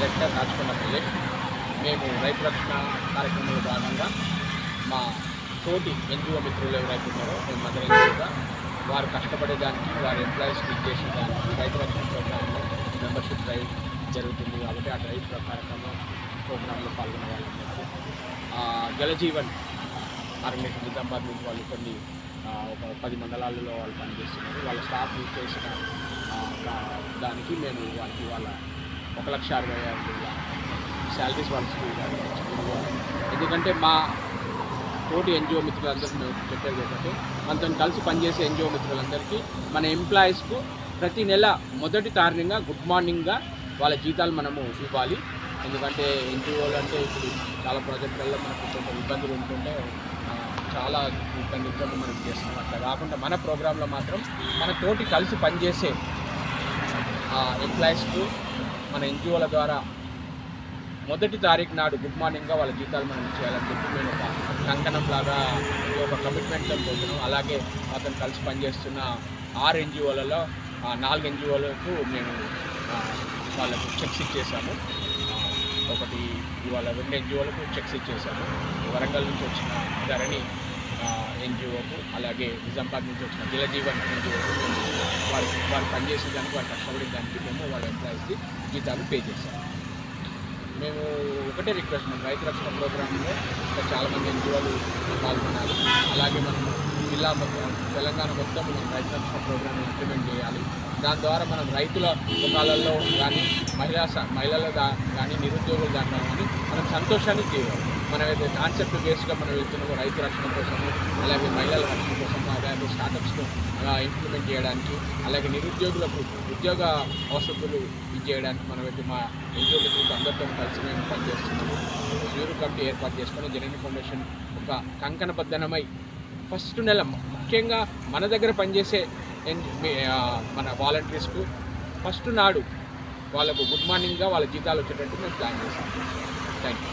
Director రాజకొండపల్లి. మేము రైతు రక్షణ కార్యక్రమంలో భాగంగా మా తోటి ఎన్జిఓ మిత్రులు ఎవరైతే ఉన్నారో మేము మదర్ ఎన్జిఓగా వారు కష్టపడేదానికి, వారి ఎంప్లాయీస్కి ఇచ్చేసిన దానికి రైతు రక్షణ ప్రోగ్రాంలో మెంబర్షిప్ డ్రైవ్ జరుగుతుంది కాబట్టి ఆ డ్రైవ్ ప్రోగ్రాంలో పాల్గొనే వాళ్ళందరికీ జలజీవన్ ఆర్గనైజేషన్ నిజామాబాద్ నుంచి వాళ్ళు కొన్ని ఒక 10 మండలాలలో వాళ్ళు పనిచేస్తున్నారు. వాళ్ళ స్టాఫ్ యూజ్ చేసిన దానికి మేము వాళ్ళ 1,60,000 శాలరీస్ వాళ్ళకి. ఎందుకంటే మా తోటి ఎన్జిఓ మిత్రులందరికీ మేము చెప్పేది ఏంటంటే, మనతో కలిసి పనిచేసే ఎన్జిఓ మిత్రులందరికీ మన ఎంప్లాయీస్కు ప్రతి నెల మొదటి తారీఖుగా గుడ్ మార్నింగ్గా వాళ్ళ జీతాలు మనము ఇవ్వాలి. ఎందుకంటే ఎన్జిఓలు అంటే ఇప్పుడు చాలా ప్రాజెక్టులలో మనకు కొంచెం ఇబ్బందులు ఉంటుంటే చాలా ఇబ్బందులతో మనం చేస్తున్నాం. అట్లా కాకుండా మన ప్రోగ్రాంలో మాత్రం మన తోటి కలిసి పనిచేసే ఎంప్లాయీస్కు మన ఎన్జిఓల ద్వారా మొదటి తారీఖు నాడు గుడ్ మార్నింగ్గా వాళ్ళ జీతాలు మనం చేయాలని చెప్పి మేము ఒక కంకణం లాగా ఒక కమిట్మెంట్తో పోతున్నాం. అలాగే అతను కలిసి పనిచేస్తున్న 6 ఎన్జిఓలలో 4 ఎన్జిఓలకు మేము వాళ్ళకు చెక్స్ ఇచ్చేసాము. ఒకటి ఇవాళ 2 ఎన్జిఓలకు చెక్స్ ఇచ్చేసాము. వరంగల్ నుంచి వచ్చిన ధరణి ఎన్జిఓకు, అలాగే నిజామాబాద్ నుంచి వచ్చిన జలజీవన్ ఎన్జిఓకు వారు పనిచేసే దానికి, వారు కష్టపడే దానికి మేము వాళ్ళ ఎంప్లాయీస్కి జీతాలు పే చేశాము. మేము ఒకటే రిక్వెస్ట్, మనం రైతు రక్షణ ప్రోగ్రాంలో చాలామంది ఎన్జిఓలు పాల్గొనాలి. అలాగే మనం జిల్లా మొత్తం, తెలంగాణ మొత్తం మనం రైతు రక్షణ ప్రోగ్రాంని ఇంప్లిమెంట్ చేయాలి. దాని ద్వారా మనం రైతుల ముఖాలలో కానీ, మహిళల కానీ, నిరుద్యోగుల దాంట్లో కానీ మనం సంతోషాన్ని చేయాలి. మనం ఏదైతే కాన్సెప్ట్ బేస్గా మనం వెళ్తున్నామో రైతు రక్షణ కోసము, అలాగే మహిళల రక్షణ కోసము, అలాగే స్టార్టప్స్ను ఇంప్లిమెంట్ చేయడానికి, అలాగే నిరుద్యోగులకు ఉద్యోగ వసతులు ఇచ్చేయడానికి మనమైతే మా ఎన్జిఓ మిత్రులతో అందరితో కలిసి మేము పనిచేస్తున్నాము. జ్యూరీ కమిటీ ఏర్పాటు చేసుకొని జనని ఫౌండేషన్ ఒక కంకణబద్ధనమై ఫస్ట్ నెల ముఖ్యంగా మన దగ్గర పనిచేసే మన వాలంటీర్స్కు ఫస్ట్ నాడు వాళ్ళకు గుడ్ మార్నింగ్గా వాళ్ళ జీతాలు వచ్చేటట్టు మేము ప్లాన్ చేస్తాం. Thank you.